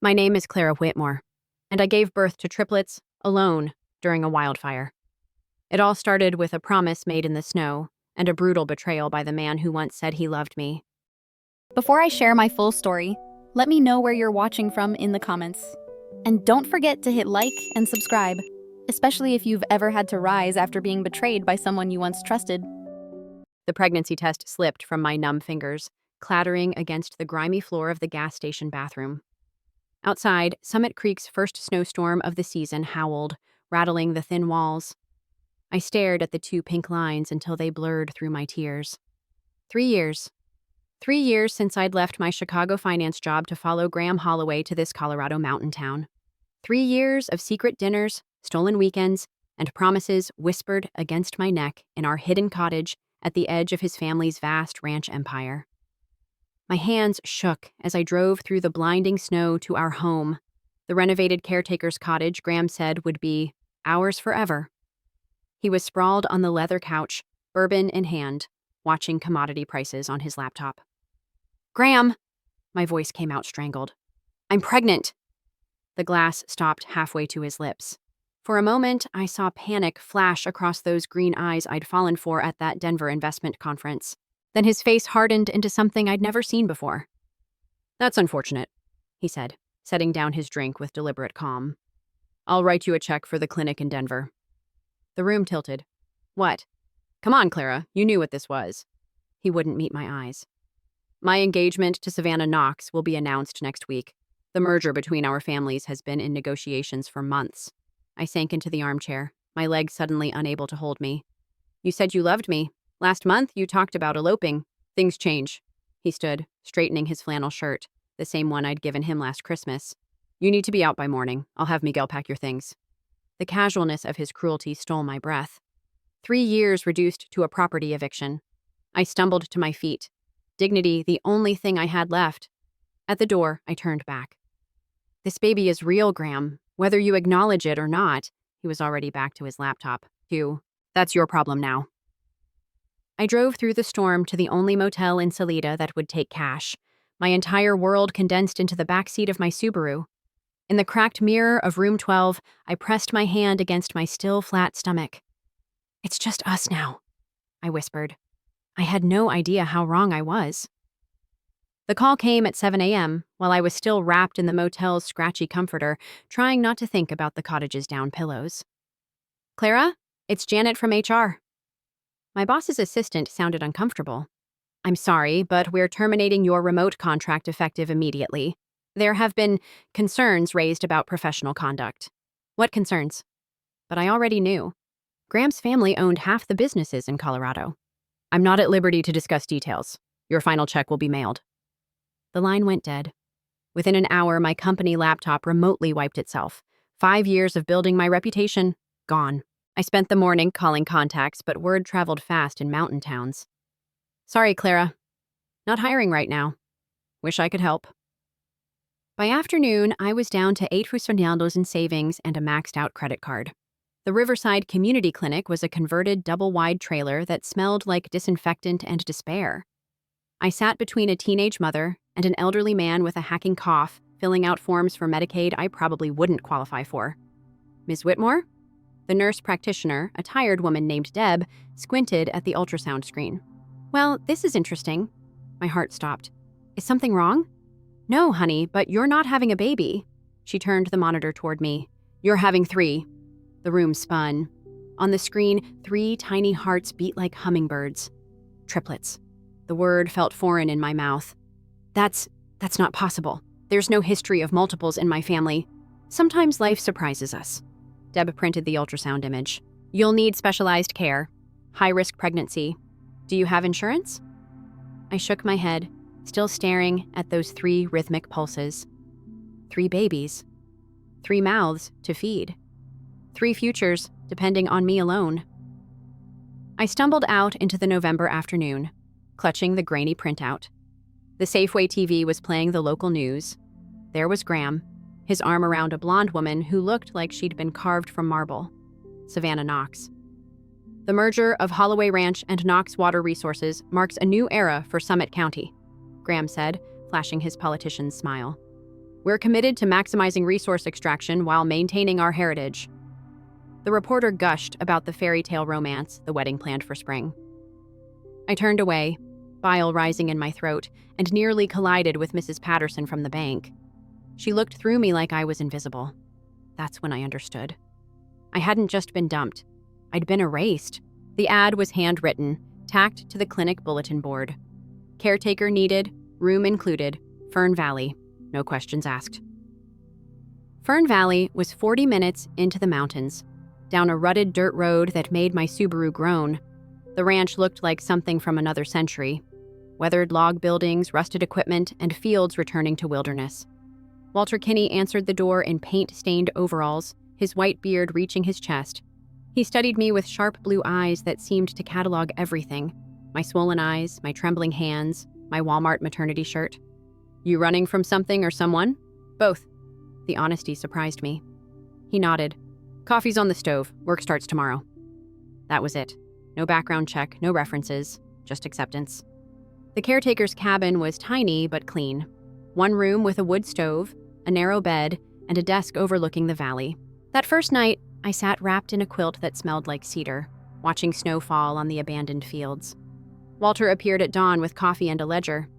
My name is Clara Whitmore, and I gave birth to triplets alone during a wildfire. It all started with a promise made in the snow and a brutal betrayal by the man who once said he loved me. Before I share my full story, let me know where you're watching from in the comments. And don't forget to hit like and subscribe, especially if you've ever had to rise after being betrayed by someone you once trusted. The pregnancy test slipped from my numb fingers, clattering against the grimy floor of the gas station bathroom. Outside, Summit Creek's first snowstorm of the season howled, rattling the thin walls. I stared at the two pink lines until they blurred through my tears. 3 years. 3 years since I'd left my Chicago finance job to follow Graham Holloway to this Colorado mountain town. 3 years of secret dinners, stolen weekends, and promises whispered against my neck in our hidden cottage at the edge of his family's vast ranch empire. My hands shook as I drove through the blinding snow to our home, the renovated caretaker's cottage Graham said would be ours forever. He was sprawled on the leather couch, bourbon in hand, watching commodity prices on his laptop. "Graham!" My voice came out strangled. "I'm pregnant!" The glass stopped halfway to his lips. For a moment, I saw panic flash across those green eyes I'd fallen for at that Denver investment conference. Then his face hardened into something I'd never seen before. "That's unfortunate," he said, setting down his drink with deliberate calm. "I'll write you a check for the clinic in Denver." The room tilted. "What? Come on, Clara, you knew what this was." He wouldn't meet my eyes. "My engagement to Savannah Knox will be announced next week. The merger between our families has been in negotiations for months." I sank into the armchair, my legs suddenly unable to hold me. "You said you loved me. Last month, you talked about eloping. Things change." He stood, straightening his flannel shirt, the same one I'd given him last Christmas. "You need to be out by morning. I'll have Miguel pack your things." The casualness of his cruelty stole my breath. 3 years reduced to a property eviction. I stumbled to my feet, dignity the only thing I had left. At the door, I turned back. "This baby is real, Graham, whether you acknowledge it or not." He was already back to his laptop. "Hugh, that's your problem now." I drove through the storm to the only motel in Salida that would take cash, my entire world condensed into the backseat of my Subaru. In the cracked mirror of room 12, I pressed my hand against my still flat stomach. "It's just us now," I whispered. I had no idea how wrong I was. The call came at 7 a.m., while I was still wrapped in the motel's scratchy comforter, trying not to think about the cottage's down pillows. "Clara, it's Janet from HR." My boss's assistant sounded uncomfortable. "I'm sorry, but we're terminating your remote contract effective immediately. There have been concerns raised about professional conduct." "What concerns?" But I already knew. Graham's family owned half the businesses in Colorado. "I'm not at liberty to discuss details. Your final check will be mailed." The line went dead. Within an hour, my company laptop remotely wiped itself. 5 years of building my reputation, gone. I spent the morning calling contacts, but word traveled fast in mountain towns. "Sorry, Clara. Not hiring right now. Wish I could help." By afternoon, I was down to 8 funcionados in savings and a maxed-out credit card. The Riverside Community Clinic was a converted double-wide trailer that smelled like disinfectant and despair. I sat between a teenage mother and an elderly man with a hacking cough, filling out forms for Medicaid I probably wouldn't qualify for. "Ms. Whitmore?" The nurse practitioner, a tired woman named Deb, squinted at the ultrasound screen. "Well, this is interesting." My heart stopped. "Is something wrong?" "No, honey, but you're not having a baby." She turned the monitor toward me. "You're having 3. The room spun. On the screen, 3 tiny hearts beat like hummingbirds. Triplets. The word felt foreign in my mouth. That's not possible. There's no history of multiples in my family. Sometimes life surprises us." Deb printed the ultrasound image. "You'll need specialized care. High-risk pregnancy. Do you have insurance?" I shook my head, still staring at those 3 rhythmic pulses. 3 babies. 3 mouths to feed. 3 futures, depending on me alone. I stumbled out into the November afternoon, clutching the grainy printout. The Safeway TV was playing the local news. There was Graham, his arm around a blonde woman who looked like she'd been carved from marble. Savannah Knox. "The merger of Holloway Ranch and Knox Water Resources marks a new era for Summit County," Graham said, flashing his politician's smile. We're committed to maximizing resource extraction while maintaining our heritage. The reporter gushed about the fairy tale romance, the wedding planned for spring. I turned away, bile rising in my throat, and nearly collided with Mrs. Patterson from the bank. She looked through me like I was invisible. That's when I understood. I hadn't just been dumped. I'd been erased. The ad was handwritten, tacked to the clinic bulletin board. Caretaker needed, room included, Fern Valley, no questions asked. Fern Valley was 40 minutes into the mountains, down a rutted dirt road that made my Subaru groan. The ranch looked like something from another century. Weathered log buildings, rusted equipment, and fields returning to wilderness. Walter Kinney answered the door in paint-stained overalls, his white beard reaching his chest. He studied me with sharp blue eyes that seemed to catalog everything. My swollen eyes, my trembling hands, my Walmart maternity shirt. You running from something or someone? Both. The honesty surprised me. He nodded. Coffee's on the stove. Work starts tomorrow. That was it. No background check, no references, just acceptance. The caretaker's cabin was tiny but clean. One room with a wood stove, a narrow bed, and a desk overlooking the valley. That first night, I sat wrapped in a quilt that smelled like cedar, watching snow fall on the abandoned fields. Walter appeared at dawn with coffee and a ledger.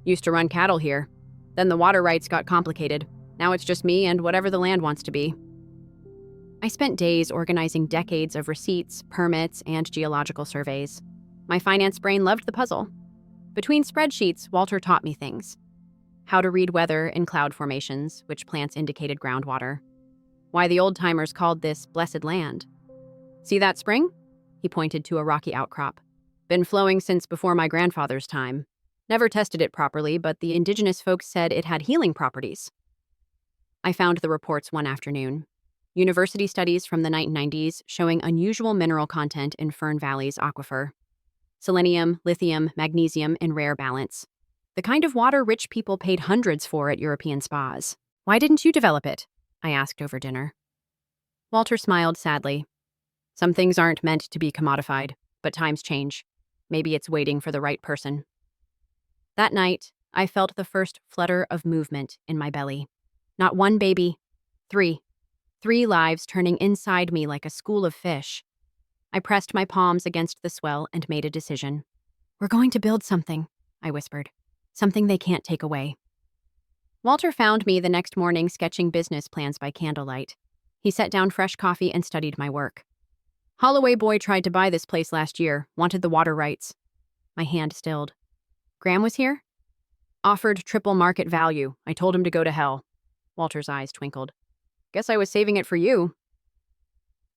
Used to run cattle here. Then the water rights got complicated. Now it's just me and whatever the land wants to be. I spent days organizing decades of receipts, permits, and geological surveys. My finance brain loved the puzzle. Between spreadsheets, Walter taught me things. How to read weather in cloud formations, which plants indicated groundwater. Why the old-timers called this blessed land. See that spring? He pointed to a rocky outcrop. Been flowing since before my grandfather's time. Never tested it properly, but the indigenous folks said it had healing properties. I found the reports one afternoon. University studies from the 1990s showing unusual mineral content in Fern Valley's aquifer. Selenium, lithium, magnesium in rare balance. The kind of water rich people paid hundreds for at European spas. Why didn't you develop it? I asked over dinner. Walter smiled sadly. Some things aren't meant to be commodified, but times change. Maybe it's waiting for the right person. That night, I felt the first flutter of movement in my belly. Not one baby, three. 3 lives turning inside me like a school of fish. I pressed my palms against the swell and made a decision. We're going to build something, I whispered. Something they can't take away. Walter found me the next morning sketching business plans by candlelight. He set down fresh coffee and studied my work. Holloway boy tried to buy this place last year, wanted the water rights. My hand stilled. Graham was here? Offered triple market value. I told him to go to hell. Walter's eyes twinkled. Guess I was saving it for you.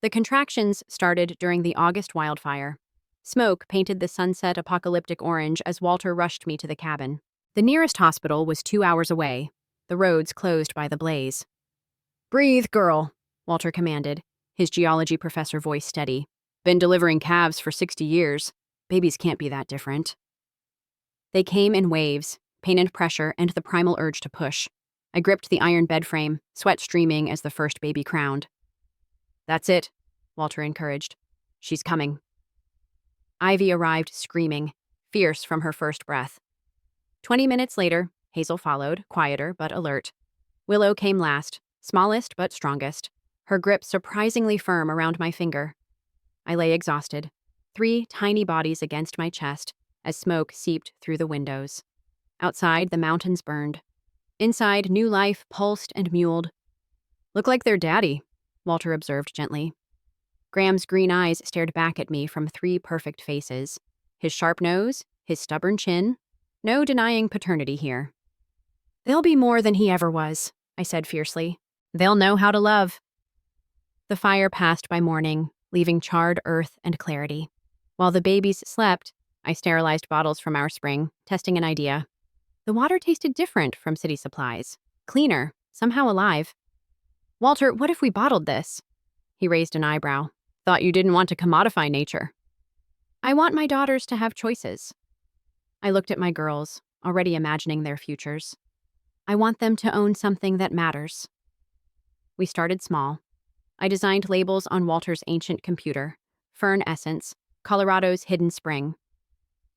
The contractions started during the August wildfire. Smoke painted the sunset apocalyptic orange as Walter rushed me to the cabin. The nearest hospital was 2 hours away, the roads closed by the blaze. Breathe, girl, Walter commanded, his geology professor voice steady. Been delivering calves for 60 years. Babies can't be that different. They came in waves, pain and pressure, and the primal urge to push. I gripped the iron bed frame, sweat streaming as the first baby crowned. That's it, Walter encouraged. She's coming. Ivy arrived screaming, fierce from her first breath. 20 minutes later, Hazel followed, quieter but alert. Willow came last, smallest but strongest, her grip surprisingly firm around my finger. I lay exhausted, 3 tiny bodies against my chest as smoke seeped through the windows. Outside, the mountains burned. Inside, new life pulsed and muled. Look like their daddy, Walter observed gently. Graham's green eyes stared back at me from 3 perfect faces. His sharp nose, his stubborn chin. No denying paternity here. They'll be more than he ever was, I said fiercely. They'll know how to love. The fire passed by morning, leaving charred earth and clarity. While the babies slept, I sterilized bottles from our spring, testing an idea. The water tasted different from city supplies. Cleaner, somehow alive. Walter, what if we bottled this? He raised an eyebrow. Thought you didn't want to commodify nature. I want my daughters to have choices. I looked at my girls, already imagining their futures. I want them to own something that matters. We started small. I designed labels on Walter's ancient computer, Fern Essence, Colorado's hidden spring.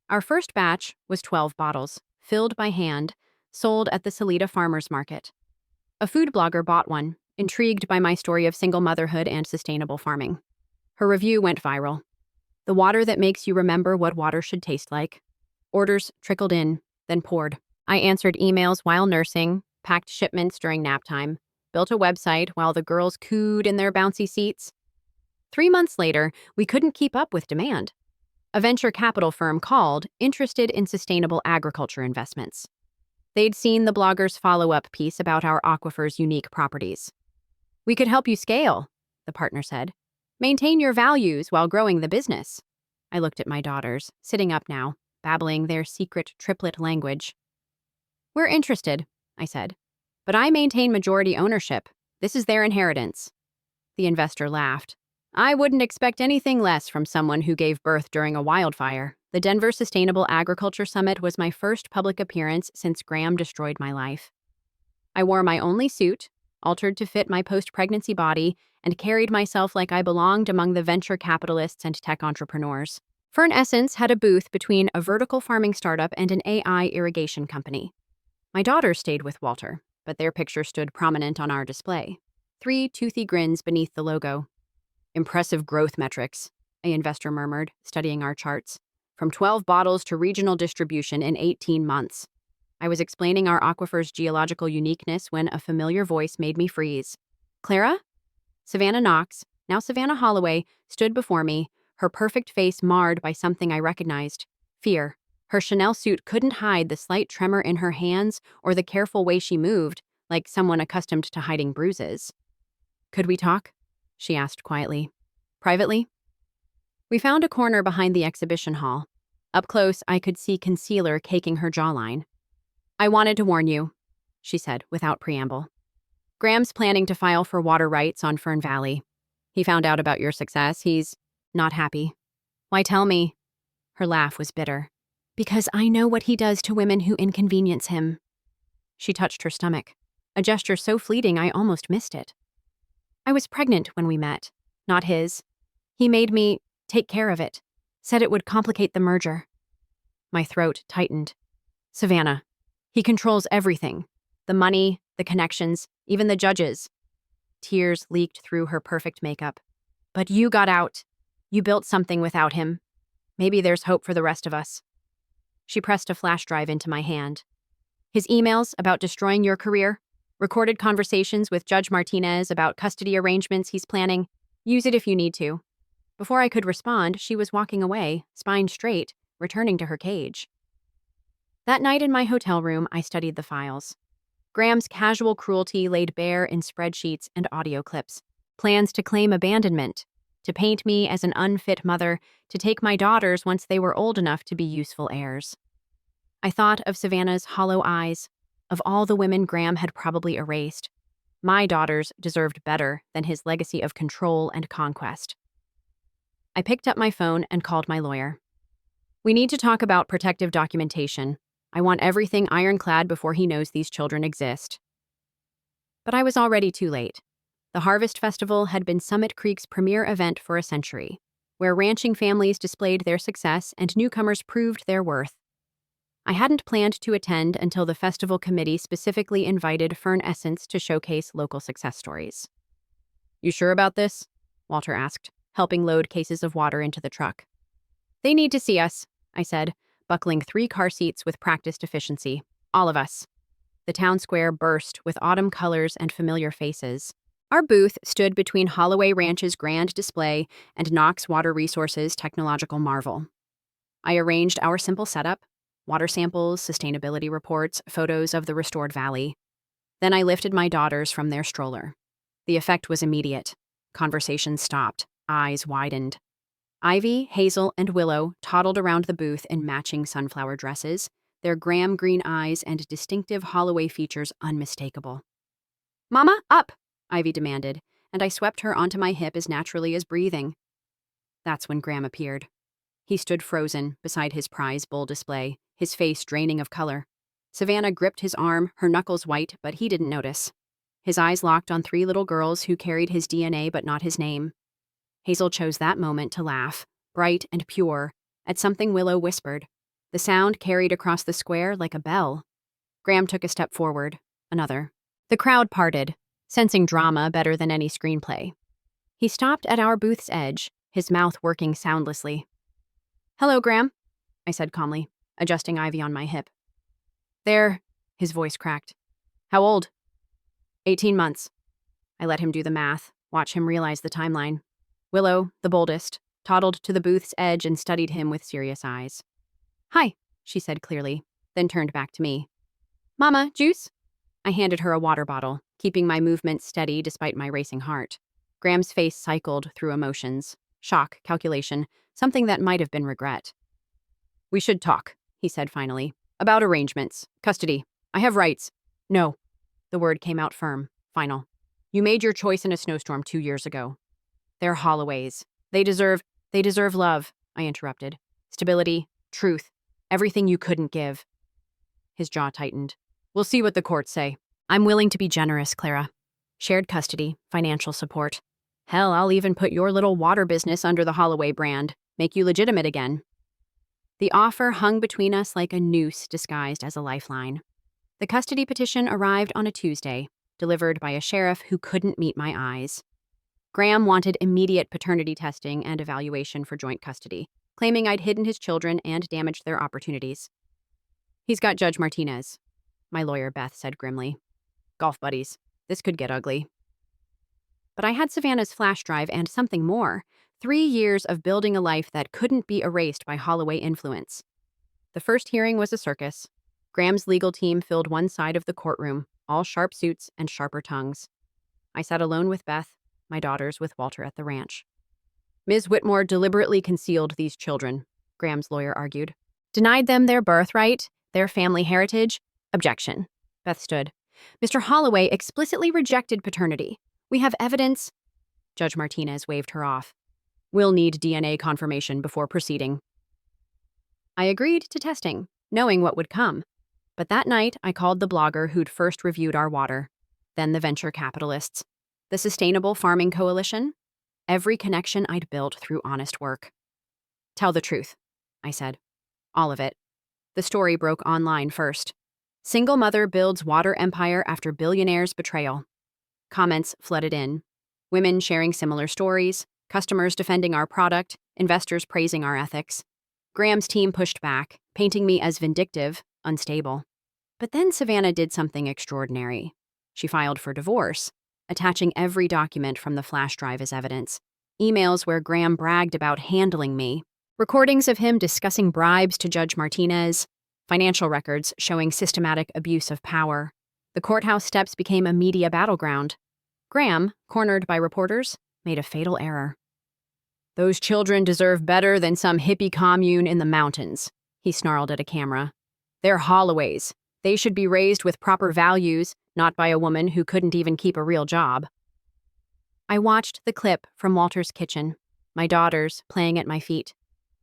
Our first batch was 12 bottles, filled by hand, sold at the Salida Farmers Market. A food blogger bought one, intrigued by my story of single motherhood and sustainable farming. Her review went viral. The water that makes you remember what water should taste like. Orders trickled in, then poured. I answered emails while nursing, packed shipments during nap time, built a website while the girls cooed in their bouncy seats. 3 months later, we couldn't keep up with demand. A venture capital firm called, interested in sustainable agriculture investments. They'd seen the blogger's follow-up piece about our aquifer's unique properties. "We could help you scale," the partner said. "Maintain your values while growing the business." I looked at my daughters, sitting up now, babbling their secret triplet language. "We're interested," I said. "But I maintain majority ownership. This is their inheritance." The investor laughed. "I wouldn't expect anything less from someone who gave birth during a wildfire." The Denver Sustainable Agriculture Summit was my first public appearance since Graham destroyed my life. I wore my only suit, altered to fit my post-pregnancy body, and carried myself like I belonged among the venture capitalists and tech entrepreneurs. Fern Essence had a booth between a vertical farming startup and an AI irrigation company. My daughters stayed with Walter, but their picture stood prominent on our display. 3 toothy grins beneath the logo. "Impressive growth metrics," an investor murmured, studying our charts. "From 12 bottles to regional distribution in 18 months. I was explaining our aquifer's geological uniqueness when a familiar voice made me freeze. "Clara?" Savannah Knox, now Savannah Holloway, stood before me, her perfect face marred by something I recognized: fear. Her Chanel suit couldn't hide the slight tremor in her hands or the careful way she moved, like someone accustomed to hiding bruises. "Could we talk?" she asked quietly. "Privately?" We found a corner behind the exhibition hall. Up close, I could see concealer caking her jawline. "I wanted to warn you," she said without preamble. "Graham's planning to file for water rights on Fern Valley. He found out about your success. He's not happy." "Why tell me?" Her laugh was bitter. "Because I know what he does to women who inconvenience him." She touched her stomach, a gesture so fleeting I almost missed it. "I was pregnant when we met, not his. He made me take care of it, said it would complicate the merger." My throat tightened. "Savannah, he controls everything. The money, the connections, even the judges." Tears leaked through her perfect makeup. "But you got out. You built something without him. Maybe there's hope for the rest of us." She pressed a flash drive into my hand. "His emails about destroying your career, recorded conversations with Judge Martinez about custody arrangements he's planning. Use it if you need to." Before I could respond, she was walking away, spine straight, returning to her cage. That night in my hotel room, I studied the files. Graham's casual cruelty laid bare in spreadsheets and audio clips. Plans to claim abandonment, to paint me as an unfit mother, to take my daughters once they were old enough to be useful heirs. I thought of Savannah's hollow eyes, of all the women Graham had probably erased. My daughters deserved better than his legacy of control and conquest. I picked up my phone and called my lawyer. "We need to talk about protective documentation. I want everything ironclad before he knows these children exist." But I was already too late. The Harvest Festival had been Summit Creek's premier event for a century, where ranching families displayed their success and newcomers proved their worth. I hadn't planned to attend until the festival committee specifically invited Fern Essence to showcase local success stories. "You sure about this?" Walter asked, helping load cases of water into the truck. "They need to see us," I said, buckling 3 car seats with practiced efficiency. "All of us." The town square burst with autumn colors and familiar faces. Our booth stood between Holloway Ranch's grand display and Knox Water Resources' technological marvel. I arranged our simple setup: water samples, sustainability reports, photos of the restored valley. Then I lifted my daughters from their stroller. The effect was immediate. Conversation stopped. Eyes widened. Ivy, Hazel, and Willow toddled around the booth in matching sunflower dresses, their Graham green eyes and distinctive Holloway features unmistakable. "Mama, up!" Ivy demanded, and I swept her onto my hip as naturally as breathing. That's when Graham appeared. He stood frozen beside his prize bull display, his face draining of color. Savannah gripped his arm, her knuckles white, but he didn't notice. His eyes locked on 3 little girls who carried his DNA but not his name. Hazel chose that moment to laugh, bright and pure, at something Willow whispered. The sound carried across the square like a bell. Graham took a step forward, another. The crowd parted, sensing drama better than any screenplay. He stopped at our booth's edge, his mouth working soundlessly. "Hello, Graham," I said calmly, adjusting Ivy on my hip. "There," his voice cracked. "How old?" 18 months. I let him do the math, watch him realize the timeline. Willow, the boldest, toddled to the booth's edge and studied him with serious eyes. "Hi," she said clearly, then turned back to me. "Mama, juice?" I handed her a water bottle, keeping my movements steady despite my racing heart. Graham's face cycled through emotions. Shock, calculation, something that might have been regret. "We should talk," he said finally. "About arrangements, custody. I have rights." "No." The word came out firm, final. "You made your choice in a snowstorm 2 years ago. They're Holloways. They deserve love," I interrupted. "Stability, truth, everything you couldn't give." His jaw tightened. "We'll see what the courts say. I'm willing to be generous, Clara. Shared custody, financial support. Hell, I'll even put your little water business under the Holloway brand, make you legitimate again." The offer hung between us like a noose disguised as a lifeline. The custody petition arrived on a Tuesday, delivered by a sheriff who couldn't meet my eyes. Graham wanted immediate paternity testing and evaluation for joint custody, claiming I'd hidden his children and damaged their opportunities. "He's got Judge Martinez," my lawyer Beth said grimly. "Golf buddies. This could get ugly." But I had Savannah's flash drive and something more. 3 years of building a life that couldn't be erased by Holloway influence. The first hearing was a circus. Graham's legal team filled one side of the courtroom, all sharp suits and sharper tongues. I sat alone with Beth, my daughters with Walter at the ranch. "Ms. Whitmore deliberately concealed these children," Graham's lawyer argued. "Denied them their birthright, their family heritage." Objection. Beth stood. "Mr. Holloway explicitly rejected paternity. We have evidence." Judge Martinez waved her off. "We'll need DNA confirmation before proceeding." I agreed to testing, knowing what would come. But that night, I called the blogger who'd first reviewed our water, then the venture capitalists, the Sustainable Farming Coalition, every connection I'd built through honest work. "Tell the truth," I said. "All of it." The story broke online first. "Single mother builds water empire after billionaire's betrayal." Comments flooded in. Women sharing similar stories, customers defending our product, investors praising our ethics. Graham's team pushed back, painting me as vindictive, unstable. But then Savannah did something extraordinary. She filed for divorce, attaching every document from the flash drive as evidence. Emails where Graham bragged about handling me. Recordings of him discussing bribes to Judge Martinez. Financial records showing systematic abuse of power. The courthouse steps became a media battleground. Graham, cornered by reporters, made a fatal error. "Those children deserve better than some hippie commune in the mountains," he snarled at a camera. "They're Holloways. They should be raised with proper values, not by a woman who couldn't even keep a real job." I watched the clip from Walter's kitchen, my daughters playing at my feet.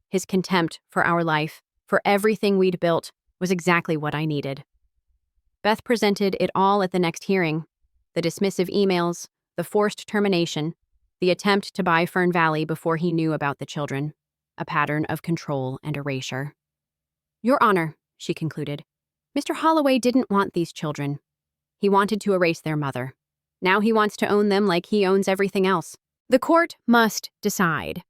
His contempt for our life, for everything we'd built, was exactly what I needed. Beth presented it all at the next hearing. The dismissive emails, the forced termination, the attempt to buy Fern Valley before he knew about the children. A pattern of control and erasure. "Your Honor," she concluded, "Mr. Holloway didn't want these children. He wanted to erase their mother. Now he wants to own them like he owns everything else. The court must decide.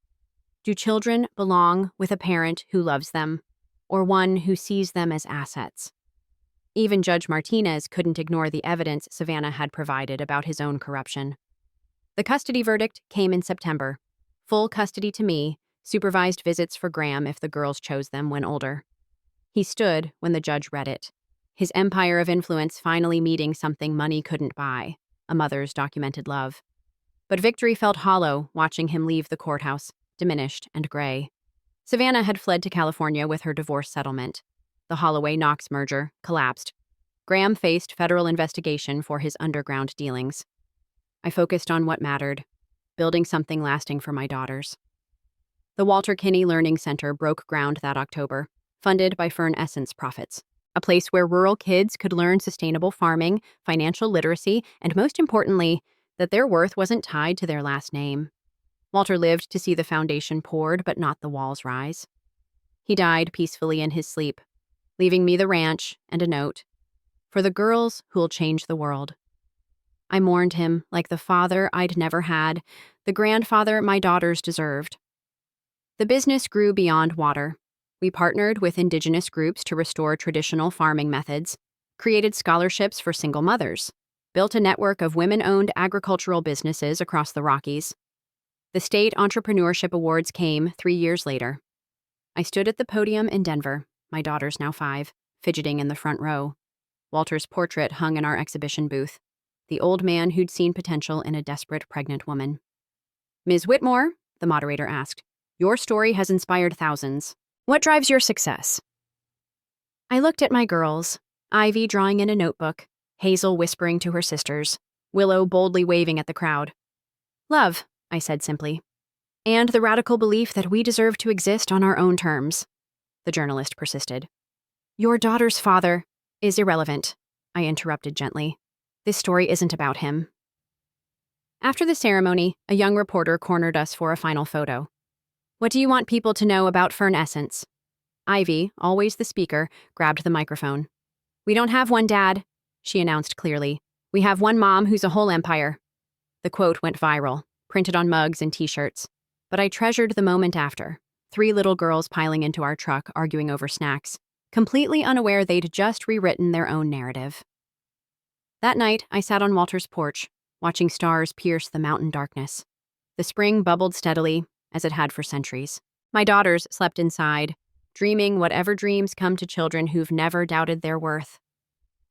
Do children belong with a parent who loves them, or one who sees them as assets?" Even Judge Martinez couldn't ignore the evidence Savannah had provided about his own corruption. The custody verdict came in September. Full custody to me, supervised visits for Graham if the girls chose them when older. He stood when the judge read it. His empire of influence finally meeting something money couldn't buy, a mother's documented love. But victory felt hollow watching him leave the courthouse, diminished and gray. Savannah had fled to California with her divorce settlement. The Holloway-Knox merger collapsed. Graham faced federal investigation for his underground dealings. I focused on what mattered, building something lasting for my daughters. The Walter Kinney Learning Center broke ground that October, funded by Fern Essence profits, a place where rural kids could learn sustainable farming, financial literacy, and most importantly, that their worth wasn't tied to their last name. Walter lived to see the foundation poured, but not the walls rise. He died peacefully in his sleep, leaving me the ranch and a note. "For the girls who'll change the world." I mourned him like the father I'd never had, the grandfather my daughters deserved. The business grew beyond water. We partnered with indigenous groups to restore traditional farming methods, created scholarships for single mothers, built a network of women-owned agricultural businesses across the Rockies. The State Entrepreneurship Awards came 3 years later. I stood at the podium in Denver, my daughters now 5, fidgeting in the front row. Walter's portrait hung in our exhibition booth, the old man who'd seen potential in a desperate pregnant woman. "Ms. Whitmore," the moderator asked, "your story has inspired thousands. What drives your success?" I looked at my girls, Ivy drawing in a notebook, Hazel whispering to her sisters, Willow boldly waving at the crowd. "Love," I said simply. "And the radical belief that we deserve to exist on our own terms," the journalist persisted. "Your daughter's father is irrelevant," I interrupted gently. "This story isn't about him." After the ceremony, a young reporter cornered us for a final photo. "What do you want people to know about Fern Essence?" Ivy, always the speaker, grabbed the microphone. "We don't have one dad," she announced clearly. "We have one mom who's a whole empire." The quote went viral, printed on mugs and t-shirts. But I treasured the moment after. 3 little girls piling into our truck, arguing over snacks, completely unaware they'd just rewritten their own narrative. That night, I sat on Walter's porch, watching stars pierce the mountain darkness. The spring bubbled steadily, as it had for centuries. My daughters slept inside, dreaming whatever dreams come to children who've never doubted their worth.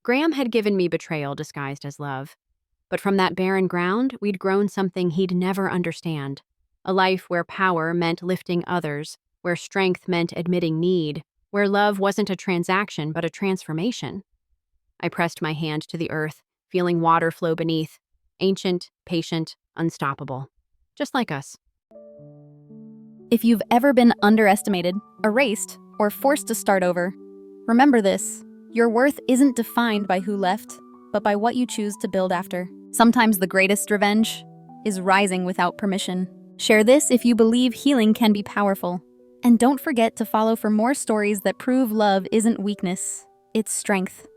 Graham had given me betrayal disguised as love. But from that barren ground, we'd grown something he'd never understand. A life where power meant lifting others, where strength meant admitting need, where love wasn't a transaction but a transformation. I pressed my hand to the earth, feeling water flow beneath, ancient, patient, unstoppable. Just like us. If you've ever been underestimated, erased, or forced to start over, remember this: your worth isn't defined by who left, but by what you choose to build after. Sometimes the greatest revenge is rising without permission. Share this if you believe healing can be powerful. And don't forget to follow for more stories that prove love isn't weakness, it's strength.